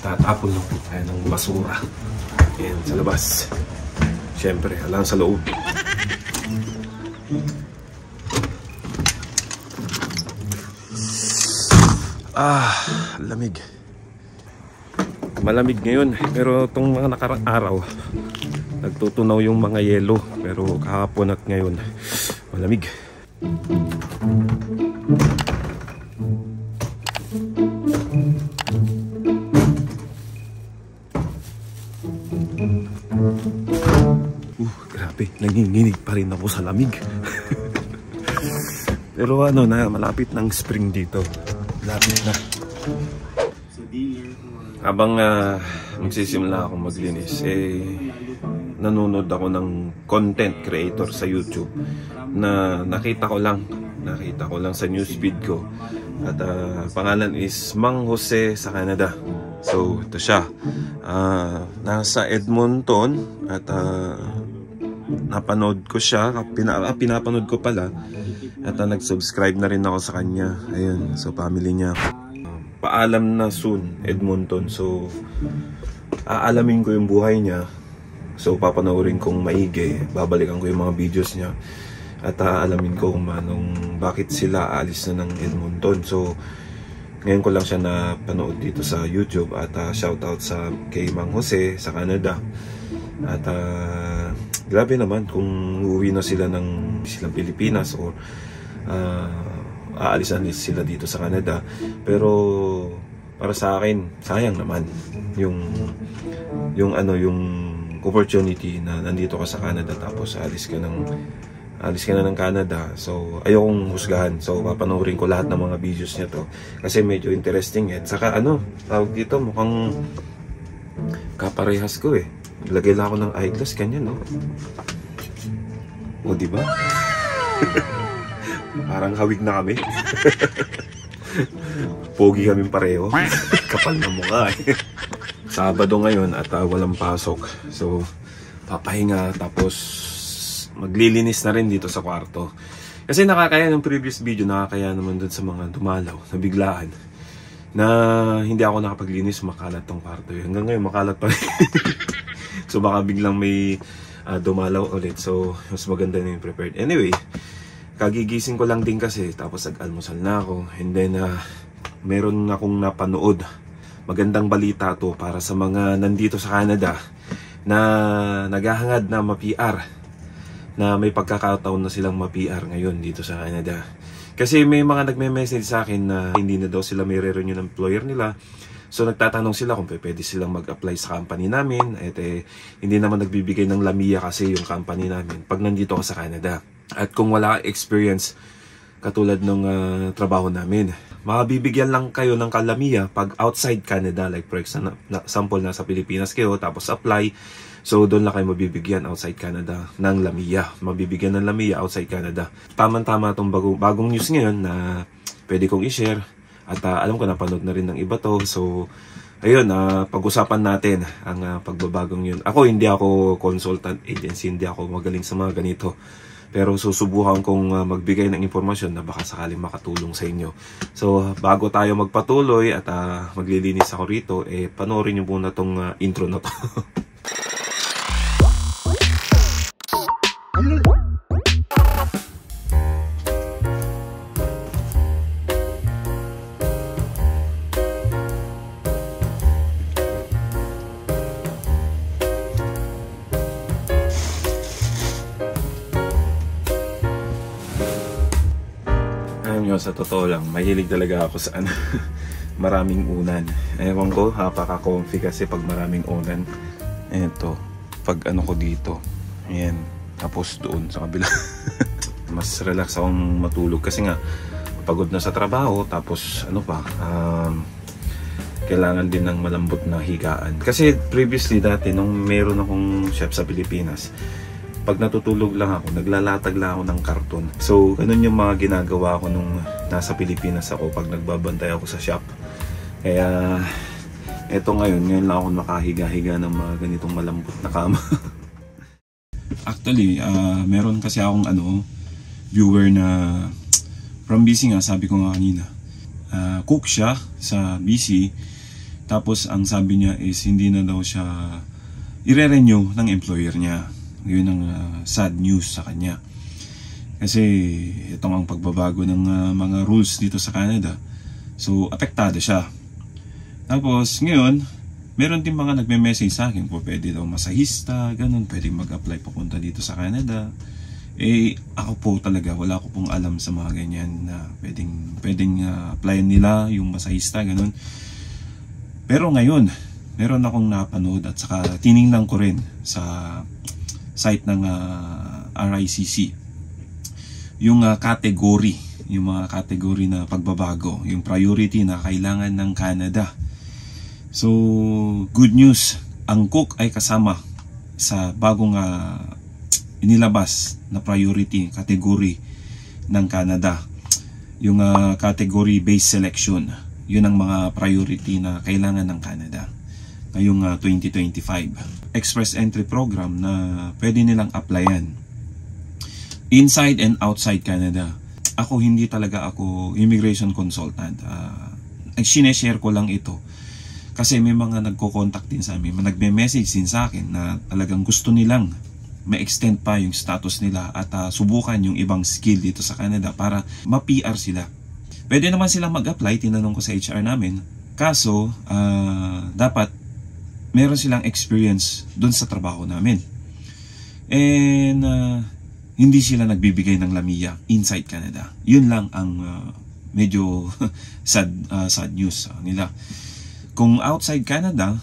Tatapon lang po tayo ng basura. Ayan, sa labas. Siyempre, alam sa loob. Lamig. Malamig ngayon, pero itong mga nakarang araw nagtutunaw yung mga yelo, pero kahapon at ngayon malamig. Grabe, nanginginig pa rin ako sa lamig. Pero ano na, malapit ng spring dito. Malapit na. Habang magsisimula akong maglinis, nanonood ako ng content creator sa YouTube na nakita ko lang sa newsfeed ko. At pangalan is Mang Jose sa Canada. So ito siya, nasa Edmonton. At napanood ko siya, pinapanood ko pala. At nag-subscribe na rin ako sa kanya. Ayun, so family niya. Paalam na soon, Edmonton. So aalamin ko yung buhay niya. So papanoorin kong maigi, babalikan ko yung mga videos niya. At aalamin ko kung bakit sila aalis na ng Edmonton. So ngayon ko lang siya napanood dito sa YouTube. At shoutout sa kay Mang Jose sa Canada. At grabe naman kung uuwi na sila ng Pilipinas or aalisan sila dito sa Canada. Pero para sa akin, sayang naman yung opportunity na nandito ka sa Canada tapos alis ka na ng Canada. So ayokong husgahan. So papanoorin ko lahat ng mga videos niya to kasi medyo interesting. At saka tawag dito, mukhang kaparehas ko eh. Lagay lang ako ng eyeglass, kanyan, no? O, diba? Parang hawig na kami. Pogi kami pareho. Kapal na mukha eh. Sabado ngayon at walang pasok. So, papahinga tapos maglilinis na rin dito sa kwarto. Kasi nakakaya ng previous video, nakakaya naman dun sa mga dumalaw na biglaan na hindi ako nakapaglinis, makalat tong kwarto. Hanggang ngayon makalat pa rin. So baka biglang may dumalaw ulit. So mas maganda na yung prepared. Anyway, kagigising ko lang din kasi. Tapos nag-almusal na ako. And then meron akong napanood. Magandang balita to para sa mga nandito sa Canada na naghahangad na ma-PR. Na may pagkakataon na silang ma-PR ngayon dito sa Canada. Kasi may mga nagme-message sa akin na hindi na daw sila may re-renew ng employer nila. So nagtatanong sila kung pwede silang mag-apply sa company namin. At hindi naman nagbibigay ng lamia kasi yung company namin pag nandito ka sa Canada. At kung wala experience katulad ng trabaho namin, mabibigyan lang kayo ng kalamiya pag outside Canada. Like for example, nasa Pilipinas kayo tapos apply. So doon lang kayo mabibigyan outside Canada ng lamia. Mabibigyan ng lamia outside Canada. Tama-tama itong bagong news ngayon na pwede kong i-share. At alam ko napanood na rin ng iba to. So ayun, pag-usapan natin ang pagbabagong yun. Ako hindi ako consultant agency, hindi ako magaling sa mga ganito. Pero susubukan kong magbigay ng impormasyon na baka sakaling makatulong sa inyo. So bago tayo magpatuloy at maglilinis ako rito, panoorin nyo muna tong intro na to. Sa totoo lang, mahilig talaga ako sa maraming unan. Ewan ko, napaka-comfy kasi pag maraming unan. Eto, pag ko dito, ayan, tapos doon sa kabila. Mas relax akong matulog kasi nga pagod na sa trabaho, tapos kailangan din ng malambot na higaan. Kasi previously dati, nung meron akong chef sa Pilipinas, pag natutulog lang ako, naglalatag lang ako ng karton. So, ganun yung mga ginagawa ko nung nasa Pilipinas ako pag nagbabantay ako sa shop. Kaya, eto ngayon lang ako nakahiga-higa ng mga ganitong malambot na kama. Actually, meron kasi akong viewer na from BC nga, sabi ko nga kanina. Cook siya sa BC. Tapos ang sabi niya is hindi na daw siya i-renew ng employer niya. Yun ang sad news sa kanya. Kasi itong ang pagbabago ng mga rules dito sa Canada. So apektado siya. Tapos ngayon, meron din mga nagme-message sa akin kung pwede daw masahista, ganun, pwede mag-apply papunta dito sa Canada. Ako po talaga, wala ko pong alam sa mga ganyan na pwedeng applyan nila yung masahista, ganun. Pero ngayon, meron akong napanood at saka tiningnan ko rin sa site ng RICC yung category, yung mga category na pagbabago, yung priority na kailangan ng Canada. So, good news, ang cook ay kasama sa bagong inilabas na priority category ng Canada. Yung category based selection, yun ang mga priority na kailangan ng Canada ngayong 2025. Express entry program na pwede nilang applyan inside and outside Canada. Hindi talaga ako immigration consultant. Sineshare ko lang ito kasi may mga nagko-contact din sa amin, nagme-message din sa akin na talagang gusto nilang ma-extend pa yung status nila at subukan yung ibang skill dito sa Canada para ma-PR sila. Pwede naman silang mag-apply, tinanong ko sa HR namin. Kaso, dapat meron silang experience dun sa trabaho namin. And hindi sila nagbibigay ng LAMIA inside Canada. Yun lang ang medyo sad news nila. Kung outside Canada,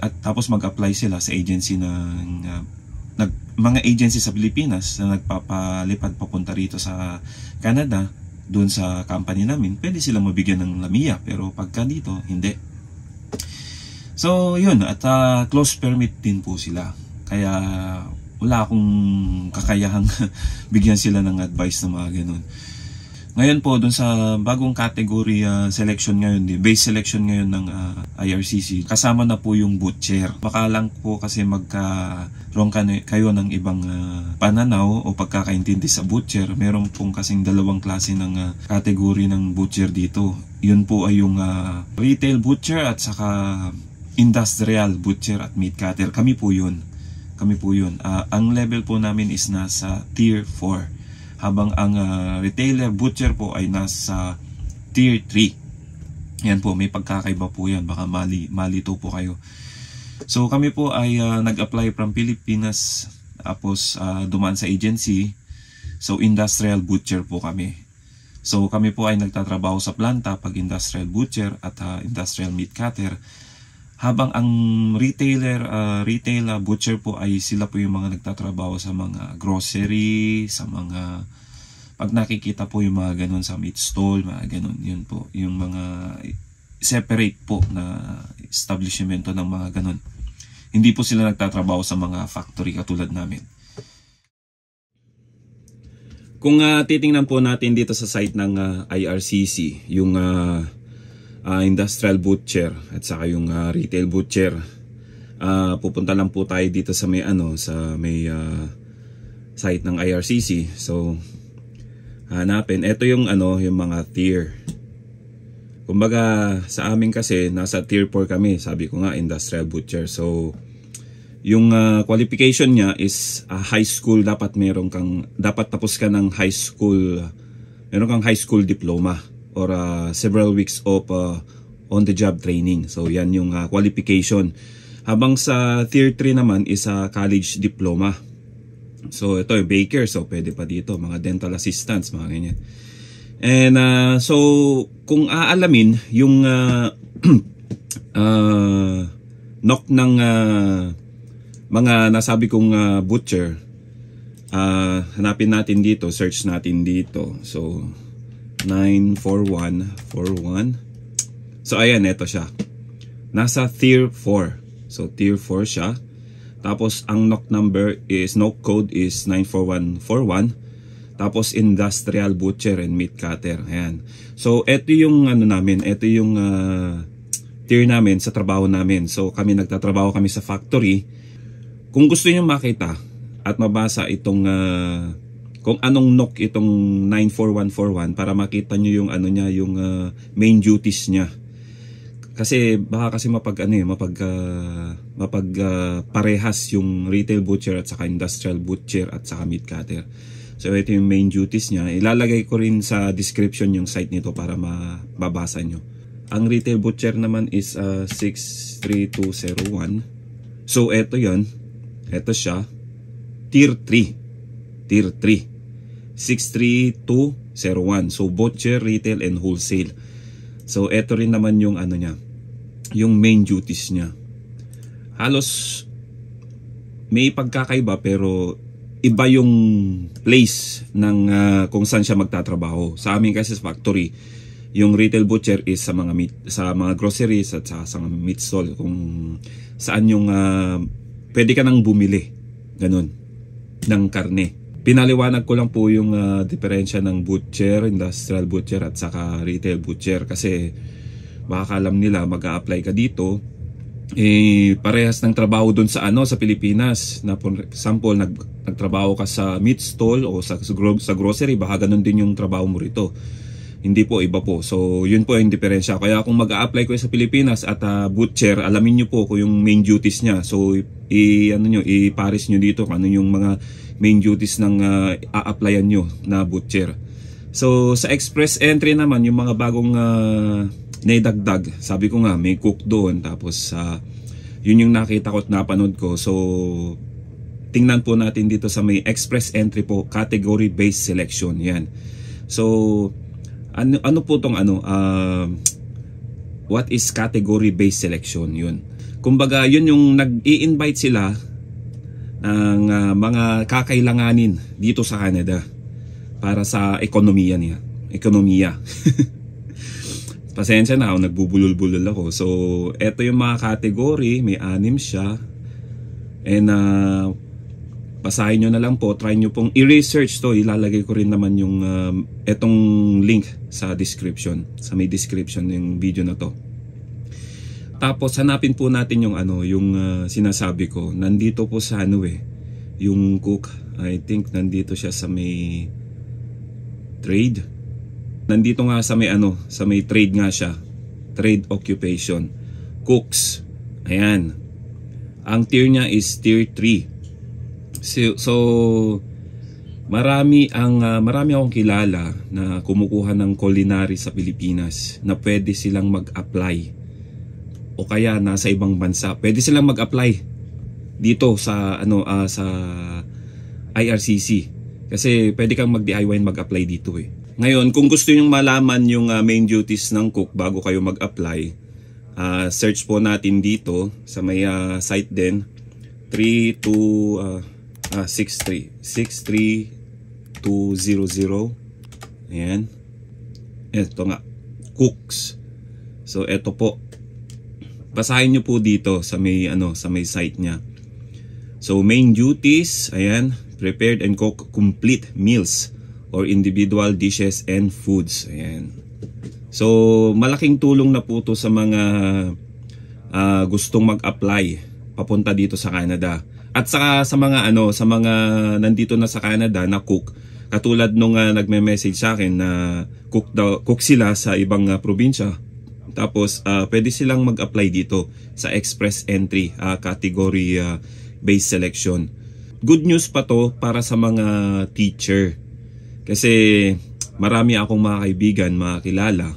at tapos mag-apply sila sa agency ng mga agency sa Pilipinas na nagpapalipad papunta rito sa Canada, doon sa company namin, pwede silang mabigyan ng LAMIA, pero pagka dito, hindi. So, yun, at close permit din po sila. Kaya, wala akong kakayahang bigyan sila ng advice na mga ganun. Ngayon po, dun sa bagong category selection ngayon, base selection ngayon ng IRCC, kasama na po yung butcher. Baka lang po kasi magkaroon kayo ng ibang pananaw o pagkakaintindi sa butcher. Meron pong kasing dalawang klase ng category ng butcher dito. Yun po ay yung retail butcher at saka industrial butcher at meat cutter. Kami po yun. Ang level po namin is nasa tier 4. Habang ang retailer butcher po ay nasa tier 3. Yan po, may pagkakaiba po yan. Baka malito po kayo. So kami po ay nag-apply from Pilipinas, tapos dumaan sa agency. So industrial butcher po kami. So kami po ay nagtatrabaho sa planta pag industrial butcher at industrial meat cutter. Habang ang retail butcher po ay sila po yung mga nagtatrabaho sa mga grocery, sa mga pag nakikita po yung mga ganun sa meat stall, mga ganun, yun po, yung mga separate po na establishmento ng mga ganun. Hindi po sila nagtatrabaho sa mga factory katulad namin. Kung titingnan po natin dito sa site ng IRCC, yung industrial butcher at saka yung retail butcher, pupunta lang po tayo dito sa may site ng IRCC. So hanapin, ito yung yung mga tier. Kumbaga sa amin kasi nasa tier 4 kami, sabi ko nga industrial butcher. So yung qualification niya is high school, dapat tapos ka ng high school, meron kang high school diploma or several weeks of on the job training. So yan yung qualification. Habang sa tier 3 naman is college diploma. So ito yung baker, so pwede pa dito mga dental assistants, mga ganyan. And so kung aalamin yung knock ng mga nasabi kong butcher, hanapin natin dito, search natin dito. So 94141. So ayan, ito siya. Nasa tier 4. So tier 4 siya. Tapos ang knock code is 94141. Tapos industrial butcher and meat cutter. Ayan. So ito yung namin, ito yung tier namin sa trabaho namin. So nagtatrabaho kami sa factory. Kung gusto niyo makita at mabasa itong kung anong knock itong 94141 para makita nyo yung niya, yung main duties niya. Kasi baka kasi parehas yung retail butcher at saka industrial butcher at saka meat cutter. So ito yung main duties niya. Ilalagay ko rin sa description yung site nito para mababasa nyo. Ang retail butcher naman is 63201. So ito yan. Ito siya. Tier 3. Tier 3. 63201. So butcher, retail, and wholesale. So ito rin naman yung ano niya, yung main duties niya. Halos may pagkakaiba pero iba yung place ng kung saan siya magtatrabaho. Sa amin kasi sa factory, yung retail butcher is sa mga meat, sa mga groceries at sa meat stall, kung saan yung pwede ka nang bumili ganun ng karne. Pinaliwanag ko lang po yung diferensya ng butcher, industrial butcher at saka retail butcher, kasi baka alam nila mag-a-apply ka dito parehas ng trabaho doon sa sa Pilipinas, na for example nagtrabaho ka sa meat stall o sa grocery, baka ganun din yung trabaho mo rito. Hindi po, iba po. So yun po yung diferensya. Kaya kung mag-a-apply ko sa Pilipinas at butcher, alamin nyo po kung yung main duties niya. So i-paris nyo dito kung ano yung mga main duties ng a-applyan nyo na butcher. So sa express entry naman, yung mga bagong naidagdag, sabi ko nga may cook doon, tapos yun yung nakita ko at napanood ko. So tingnan po natin dito sa may express entry po, category based selection. Yan. So ano po tong what is category based selection? Yun, kumbaga yun yung nag-i-invite sila ng mga kakailanganin dito sa Canada para sa ekonomiya niya. Ekonomiya. Pasensya na ako, nagbubulol-bulol ako. So eto yung mga category, may 6 siya. And basahin nyo na lang po, try nyo pong i-research to. Ilalagay ko rin naman yung etong link sa description, sa may description yung video na to. Tapos hanapin po natin yung yung sinasabi ko. Nandito po sa yung cook. I think nandito siya sa may trade. Nandito nga sa may sa may trade nga siya. Trade occupation. Cooks. Ayan. Ang tier niya is tier 3. So marami akong kilala na kumukuha ng culinary sa Pilipinas na pwede silang mag-apply, o kaya nasa ibang bansa pwede silang mag-apply dito sa sa IRCC, kasi pwede kang mag-DIY mag-apply dito Ngayon, kung gusto niyo malaman yung main duties ng cook bago kayo mag-apply, search po natin dito sa may site din, 63200. Ayan. Ito nga, cooks. So ito po. Basahin niyo po dito sa may sa may site niya. So main duties, ayan, prepared and cook complete meals or individual dishes and foods. Ayan. So malaking tulong na po to sa mga gustong mag-apply papunta dito sa Canada. At saka sa mga sa mga nandito na sa Canada na cook, katulad nung nagme-message sa akin na cook sila sa ibang probinsya. Tapos pwede silang mag-apply dito sa express entry category based selection. Good news pa to para sa mga teacher. Kasi marami akong mga kaibigan, mga kilala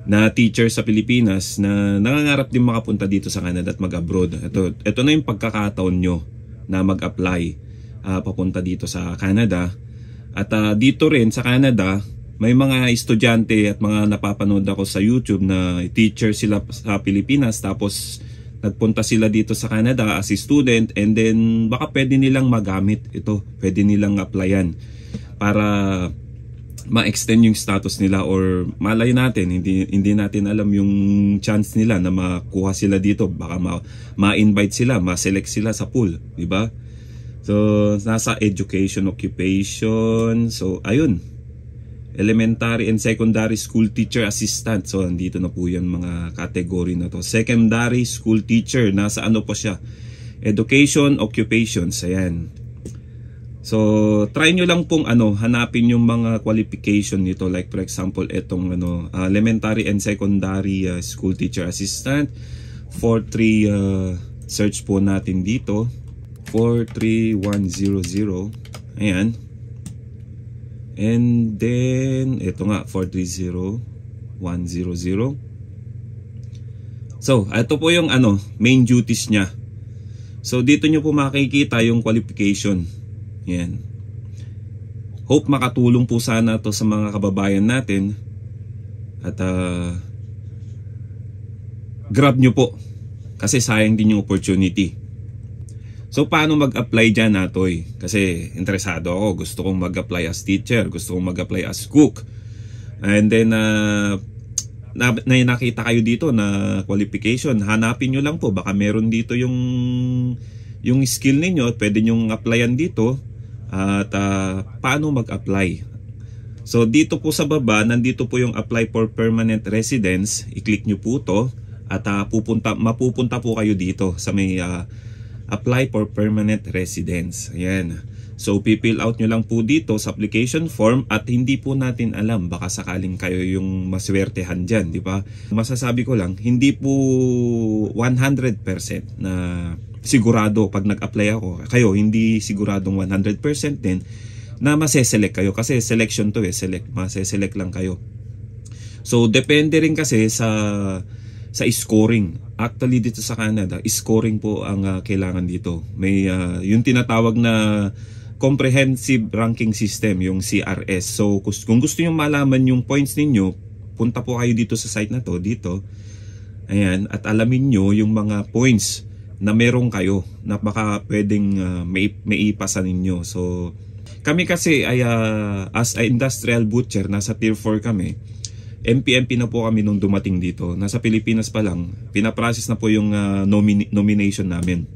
na teacher sa Pilipinas na nangangarap din makapunta dito sa Canada at mag-abroad. Ito na yung pagkakataon nyo na mag-apply papunta dito sa Canada. At dito rin sa Canada, may mga estudyante at mga napapanood ako sa YouTube na teacher sila sa Pilipinas, tapos nagpunta sila dito sa Canada as a student, and then baka pwede nilang magamit ito, pwede nilang applyan para ma-extend yung status nila, or malay natin, hindi natin alam yung chance nila na makuha sila dito, baka ma-invite sila, ma-select sila sa pool, di ba? So nasa education occupation, so ayun, elementary and secondary school teacher assistant. So andito na po yan mga category na to. Secondary school teacher, nasa po siya, education occupations. Ayan. So, try nyo lang pong hanapin yung mga qualification nito. Like for example, itong elementary and secondary school teacher assistant. 43 search po natin dito. 43100. Ayan. And then, ito nga, 430100. So, ito po yung main duties niya. So, dito nyo po makikita yung qualification. Yan. Hope makatulong po sana to sa mga kababayan natin. At grab nyo po. Kasi sayang din yung opportunity. So paano mag-apply dyan, Atoy? Kasi interesado ako. Gusto kong mag-apply as teacher. Gusto kong mag-apply as cook. And then nakita kayo dito na qualification. Hanapin nyo lang po. Baka meron dito yung skill ninyo. Pwede nyong applyan dito. At paano mag-apply? So dito po sa baba, nandito po yung apply for permanent residence. I-click nyo po to. At mapupunta po kayo dito sa may apply for permanent residence. Ayan. So pipill out nyo lang po dito sa application form at hindi po natin alam, baka sakaling kayo yung maswertehan dyan, di ba? Masasabi ko lang, hindi po 100% na sigurado pag nag-apply ako. Kayo, hindi siguradong 100% din na maseselect kayo kasi selection to maseselect lang kayo. So depende rin kasi sa scoring. Actually dito sa Canada, scoring po ang kailangan dito. May yung tinatawag na Comprehensive Ranking System, yung CRS. So kung gusto niyo malaman yung points ninyo, punta po kayo dito sa site na to, dito. Ayan, at alamin nyo yung mga points na meron kayo na baka pwedeng maipasa ninyo. So kami kasi ay as a industrial butcher, nasa tier 4 kami. MP na po kami nung dumating dito. Nasa Pilipinas pa lang, pinaprocess na po yung nomination namin.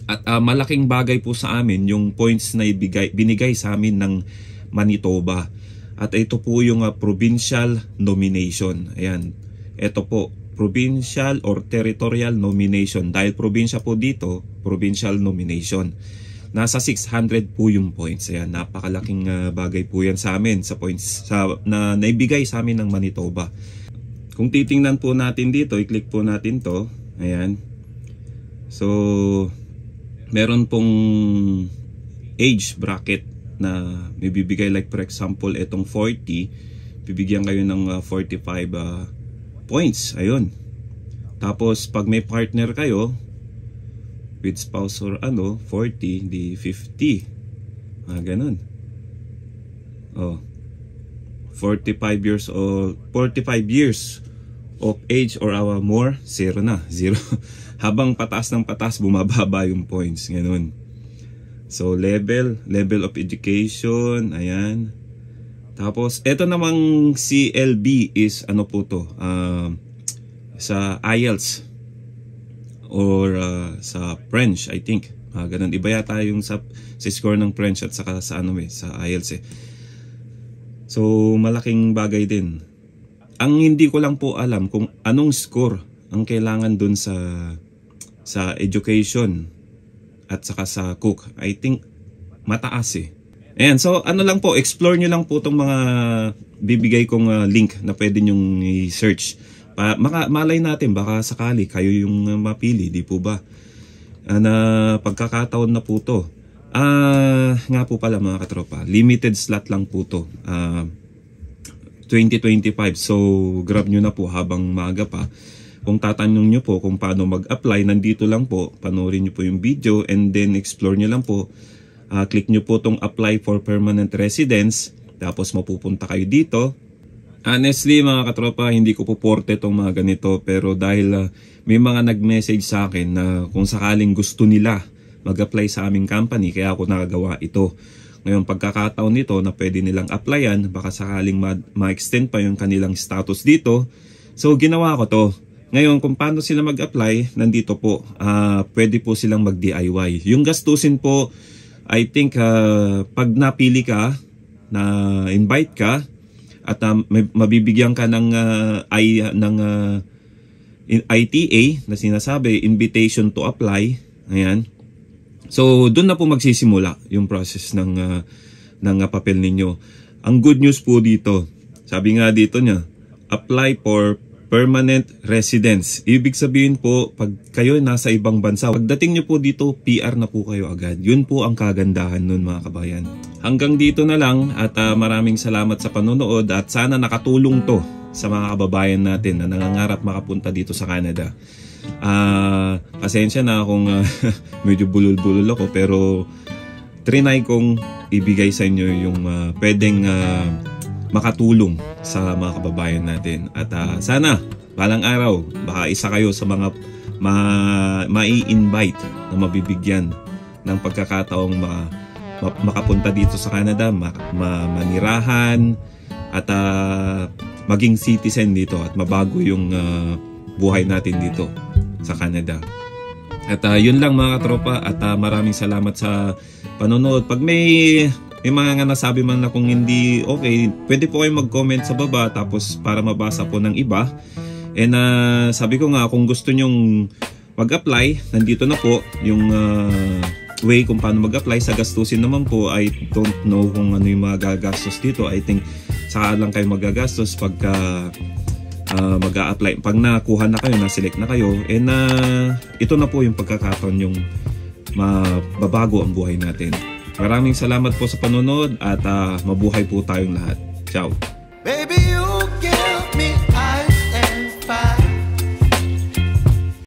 At malaking bagay po sa amin yung points na binigay sa amin ng Manitoba. At ito po yung provincial nomination. Ayan. Ito po, provincial or territorial nomination. Dahil probinsya po dito, provincial nomination. Nasa 600 po yung points. Ayan, napakalaking bagay po yan sa amin sa points na naibigay sa amin ng Manitoba. Kung titingnan po natin dito, i-click po natin to. Ayan. So, meron pong age bracket na may bibigay, like for example, itong 40, bibigyan kayo ng 45 points. Ayun. Tapos, pag may partner kayo, with spouse or 40, di 50. Ganun. 45 years old, 45 years of age or more, 0 na. 0. Habang pataas ng pataas, bumababa yung points. Ganun. So, level of education. Ayan. Tapos, eto namang CLB is po to? Sa IELTS. Or sa French, I think. Ganun. Iba yata yung sa score ng French at saka sa sa IELTS . So, malaking bagay din. Ang hindi ko lang po alam kung anong score ang kailangan dun sa education at saka sa cook. I think mataas . Ayan, so lang po, explore nyo lang po itong mga bibigay kong link na pwede nyong i-search. Malay natin, baka sakali kayo yung mapili, di po ba? Pagkakataon na po to. Nga po pala mga katropa, limited slot lang po to. 2025, so grab nyo na po habang maaga pa. Kung tatanong nyo po kung paano mag-apply, nandito lang po, panoorin nyo po yung video and then explore nyo lang po. Click nyo po tong apply for permanent residence, tapos mapupunta kayo dito. Honestly mga katropa, hindi ko po porte itong mga ganito, pero dahil may mga nag-message sa akin na kung sakaling gusto nila mag-apply sa aming company, kaya ako nakagawa ito. Ngayon pagkakataon nito na pwede nilang applyan, baka sakaling ma-extend pa yung kanilang status dito. So ginawa ko to. Ngayon kung paano sila mag-apply, nandito po. Pwede po silang mag-DIY. Yung gastusin po, I think pag napili ka, na invite ka, at mabibigyan ka ng ITA na sinasabi, invitation to apply. Ayan. So doon na po magsisimula yung process ng papel ninyo. Ang good news po dito, sabi nga dito niya, apply for permanent residence. Ibig sabihin po, pag kayo nasa ibang bansa, pagdating nyo po dito, PR na po kayo agad. Yun po ang kagandahan nun mga kabayan. Hanggang dito na lang at maraming salamat sa panonood at sana nakatulong to sa mga kababayan natin na nangangarap makapunta dito sa Canada. Pasensya na kung medyo bulol-bulol ako, pero trinay kong ibigay sa inyo yung pwedeng makatulong sa mga kababayan natin. At sana, balang araw, baka isa kayo sa mga mai-invite na mabibigyan ng pagkakataong makapunta dito sa Canada, manirahan, at maging citizen dito at mabago yung buhay natin dito sa Canada. At yun lang mga katropa, at maraming salamat sa panonood. Pag may mga nasabi man na kung hindi okay, pwede po kayong mag-comment sa baba tapos para mabasa po ng iba. And sabi ko nga, kung gusto nyong mag-apply, nandito na po yung way kung paano mag-apply. Sa gastusin naman po, I don't know kung ano yung mga gagastos dito. I think saka lang kayo magagastos pagka mag-a-apply. Pag nakuha na kayo, na-select na kayo, and ito na po yung pagkakataon yung mababago ang buhay natin. Maraming salamat po sa panonood at mabuhay po tayong lahat. Ciao!